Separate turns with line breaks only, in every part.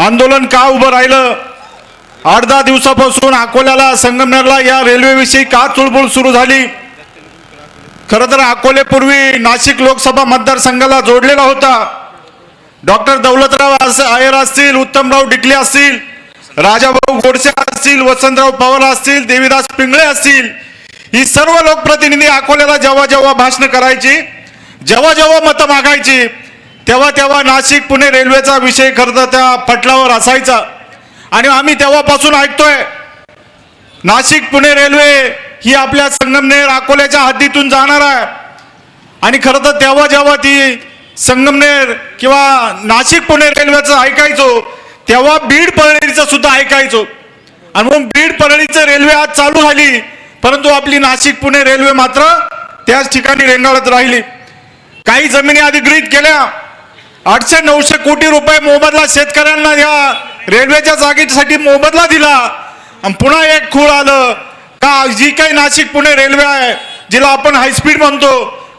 आंदोलन का उभं राहिलं, 8-10 दिवसापासून अकोल्याला संगमनेरला या रेल्वेविषयी का चुळबुळ सुरू झाली। खरं तर अकोले पूर्वी नाशिक लोकसभा मतदारसंघाला जोडलेला होता। डॉक्टर दौलतराव आयर असतील, उत्तमराव डिकले असतील, राजाभाऊ गोडसे असतील, वसंतराव पवार असतील, देवीदास पिंगळे असतील, ही सर्व लोकप्रतिनिधी अकोल्याला जेव्हा जेव्हा भाषण करायची, जेव्हा जेव्हा मतं मागायची, तेव्हा तेव्हा नाशिक पुणे रेल्वेचा विषय खरं तर त्या पटलावर असायचा। आणि आम्ही तेव्हापासून ऐकतोय नाशिक पुणे रेल्वे ही आपल्या संगमनेर अकोल्याच्या हद्दीतून जाणार आहे। आणि खरं तर तेव्हा जेव्हा ती संगमनेर किंवा नाशिक पुणे रेल्वेचं ऐकायचो, तेव्हा बीड परळीचं सुद्धा ऐकायचो। आणि म्हणून बीड परळीचं रेल्वे आज चालू झाली, परंतु आपली नाशिक पुणे रेल्वे मात्र त्याच ठिकाणी रेंगाळत राहिली। काही जमिनी अधिग्रहित केल्या, 800-900 कोटी रुपये मोबदला शेतकऱ्यांना या रेल्वेच्या जागेसाठी मोबदला दिला। आणि पुन्हा एक खूळ आलं का जी काही नाशिक पुणे रेल्वे आहे, जिला आपण हायस्पीड म्हणतो,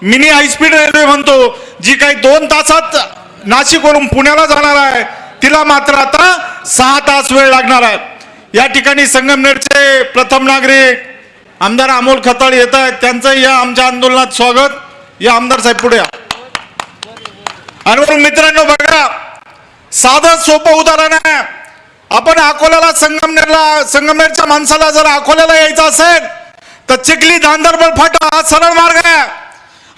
मिनी हायस्पीड रेल्वे म्हणतो, जी काही 2 तासात नाशिकवरून पुण्याला जाणार आहे, तिला मात्र आता 6 तास वेळ लागणार आहे। या ठिकाणी संगमनेरचे प्रथम नागरिक आमदार अमोल खताळ येत आहेत, त्यांचं या आमच्या आंदोलनात स्वागत। या आमदार साहेब पुढे या। आणि मित्रांनो बघा, साधं सोपं उदाहरण आहे। आपण अकोल्याला संगमनेरच्या माणसाला जर अकोल्याला यायचं असेल तर चिखली धांदरबळ फाटा हा सरळ मार्ग आहे।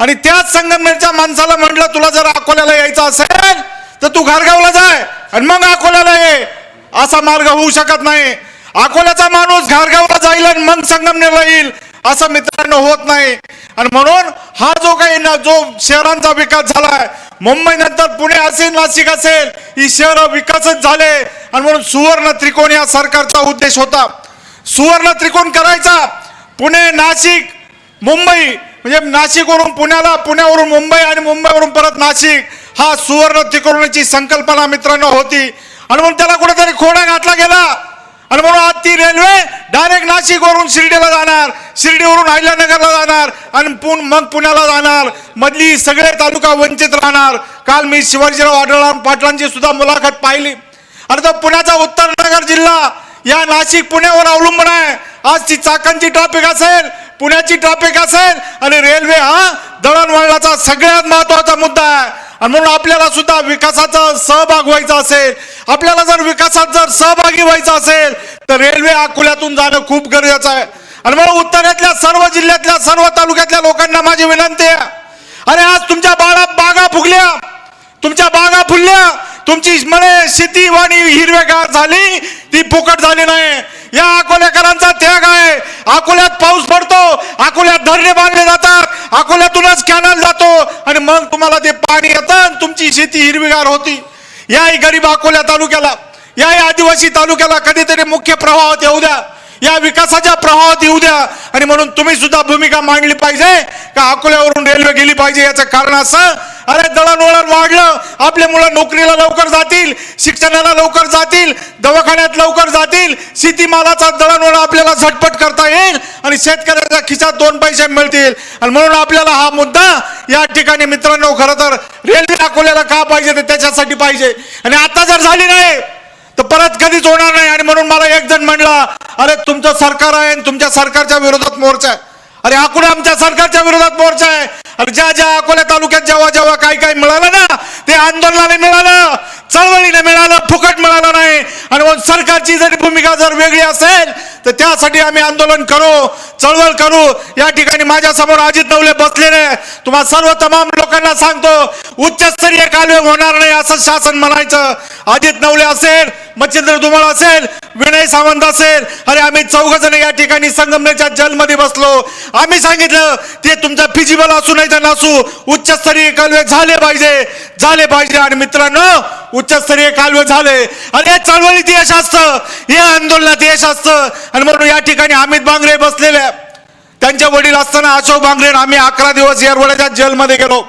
आणि त्याच संगमनेरच्या माणसाला म्हटलं तुला जर अकोल्याला यायचं असेल तर तू घारगावला जाय आणि मग अकोल्याला ये, असा मार्ग होऊ शकत नाही। अकोल्याचा माणूस घारगावला जाईल आणि मग संगमनेरला येईल असं मित्रांनो होत नाही। आणि म्हणून हा जो काही जो शहरांचा विकास झालाय, मुंबई नंतर पुणे असेल, नाशिक असेल, ही शहर विकासच झाले। आणि म्हणून सुवर्ण त्रिकोण या सरकारचा उद्देश होता, सुवर्ण त्रिकोण करायचा। पुणे, नाशिक, मुंबई, म्हणजे नाशिकवरून पुण्याला, पुण्यावरून मुंबई आणि मुंबईवरून परत नाशिक, हा सुवर्ण त्रिकोणाची संकल्पना मित्रांनो होती। आणि म्हणून त्याला कुठेतरी खोडा घातला गेला। आणि म्हणून आज ती रेल्वे डायरेक्ट नाशिकवरून शिर्डीला जाणार, शिर्डीवरून अहिल्यानगरला जाणार आणि मग पुण्याला जाणार, मधली सगळे तालुका वंचित राहणार। काल मी शिवाजीराव आढळराव पाटलांची सुद्धा मुलाखत पाहिली। आणि तो पुण्याचा उत्तरनगर जिल्हा या नाशिक पुण्यावर अवलंबून आहे। आज ती चाकांची ट्रॅफिक असेल, पुण्याची ट्रॅफिक असेल, आणि रेल्वे हा दळणवळणाचा सगळ्यात महत्वाचा मुद्दा आहे। आणि म्हणून आपल्याला सुद्धा विकासाचा सहभाग व्हायचा असेल, आपल्याला जर विकासात जर सहभागी व्हायचं असेल तर रेल्वे अकोल्यातून जाणं खूप गरजेचं आहे। आणि म्हणून उत्तरेतल्या सर्व जिल्ह्यातल्या सर्व तालुक्यातल्या लोकांना माझी विनंती आहे, अरे आज तुमच्या बागा फुगल्या, तुमच्या बागा फुलल्या, तुमची शेती वाणी हिरवेगार झाली, ती फुकट झाली नाही। या अकोलेकरांचा त्याग आहे। अकोल्यात पाऊस पडतो, अकोल्यात धरणे बांधले जातात, अकोल्यातूनच कॅनल जातो आणि मग तुम्हाला ते पाणी येतं, तुमची शेती हिरवीगार होती। याही गरीब अकोल्या तालुक्याला, याही आदिवासी तालुक्याला कधीतरी मुख्य प्रवाहात येऊ द्या, या विकासाच्या प्रवाहात येऊ द्या। आणि म्हणून तुम्ही सुद्धा भूमिका मांडली पाहिजे का अकोल्यावरून रेल्वे गेली पाहिजे। याचं कारण असं, अरे दळणवळण वाढलं, आपले मुलं नोकरीला लवकर जातील, शिक्षणाला लवकर जातील, दवाखान्यात लवकर जातील, शेतीमालाचा दळणवळण आपल्याला झटपट करता येईल आणि शेतकऱ्याच्या खिशात 2 पैसे मिळतील। आणि म्हणून आपल्याला हा मुद्दा या ठिकाणी मित्रांनो, खरं तर रेल्वे अकोल्याला का पाहिजे ते त्याच्यासाठी पाहिजे। आणि आता जर झाली नाही तर परत कधीच होणार नाही। आणि म्हणून मला एक जण म्हणला, अरे तुमचं सरकार आहे आणि तुमच्या सरकारच्या विरोधात मोर्चा आहे। अरे अकोला आमच्या सरकारच्या विरोधात मोर्चा आहे। आणि ज्या अकोल्या तालुक्यात जेव्हा जेव्हा काही मिळालं ना, ते आंदोलनाने मिळालं, चळवळीने मिळालं, फुकट मिळालं नाही। आणि म्हणून सरकारची जर भूमिका जर वेगळी असेल तर त्यासाठी आम्ही आंदोलन करू, चळवळ करू। या ठिकाणी माझ्या समोर अजित नवले बसलेले, तुम्हा सर्व तमाम लोकांना सांगतो, उच्चस्तरीय कालवे होणार नाही असं शासन म्हणायचं। अजित नवले असेल, मच्छिंद्र धुमाळ असेल, विनय सावंत असेल, अरे आम्ही 4 जण या ठिकाणी संगमनेरच्या जेलमध्ये बसलो। आम्ही सांगितलं ते तुमचा फिजिबल असू नाही तर नसू, उच्चस्तरीय कालवे झाले पाहिजे। आणि मित्रांनो, उच्चस्तरीय कालवे झाले आणि या चळवळीत यश असतं, या आंदोलनात यश असतं। आणि म्हणून या ठिकाणी अमित बांगरे बसलेले, त्यांचे वडील असताना अशोक बांगरे, आम्ही 11 दिवस येरवड्याच्या जेलमध्ये गेलो।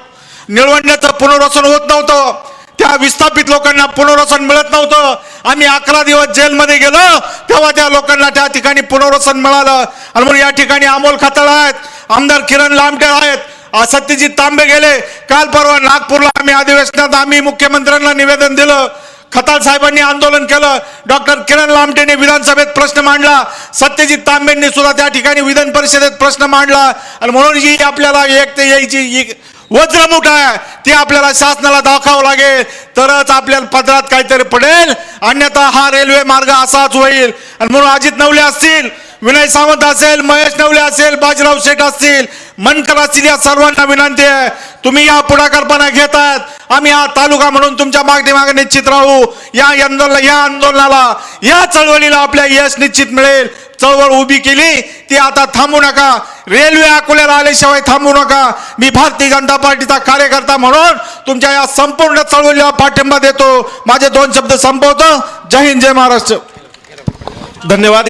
निळवंड्याचं पुनर्वसन होत नव्हतं, त्या विस्थापित लोकांना पुनर्वसन मिळत नव्हतं। आम्ही 11 दिवस जेलमध्ये गेलो, तेव्हा त्या लोकांना त्या ठिकाणी पुनर्वसन मिळालं। आणि म्हणून या ठिकाणी अमोल खताळ आहेत, आमदार किरण लामटे आहेत, सत्यजित तांबे गेले, काल परवा नागपूरला आम्ही अधिवेशनात आम्ही मुख्यमंत्र्यांना निवेदन दिलं खताळ साहेबांनी आंदोलन केलं, डॉक्टर किरण लामटेने विधानसभेत प्रश्न मांडला, सत्यजित तांबेंनी सुद्धा त्या ठिकाणी विधान परिषदेत प्रश्न मांडला. आणि म्हणून जी आपल्याला एक ते यायची वज्रमुठ आहे ती आपल्याला शासनाला दाखवावं लागेल, तरच आपल्याला पदरात काहीतरी पडेल, अन्यथा हा रेल्वे मार्ग असाच होईल. आणि म्हणून अजित नवले असतील, विनय सावंत असेल, महेश नवले असेल, बाजीराव शेठ असतील, मनकर असतील, या सर्वांना विनंती आहे, तुम्ही या पुढाकारपणा घेतात, आम्ही हा तालुका म्हणून तुमच्या मागे निश्चित राहू. या आंदोलनाला, या चळवळीला आपल्या यश निश्चित मिळेल. चळवळ उभी केली ती आता थांबू नका, रेल्वे अकोल्याला आल्याशिवाय थांबू नका. मी भारतीय जनता पार्टीचा कार्यकर्ता म्हणून तुमच्या या संपूर्ण चळवळीला पाठिंबा देतो. माझे 2 शब्द संपवतो. जय हिंद, जय महाराष्ट्र.
धन्यवाद.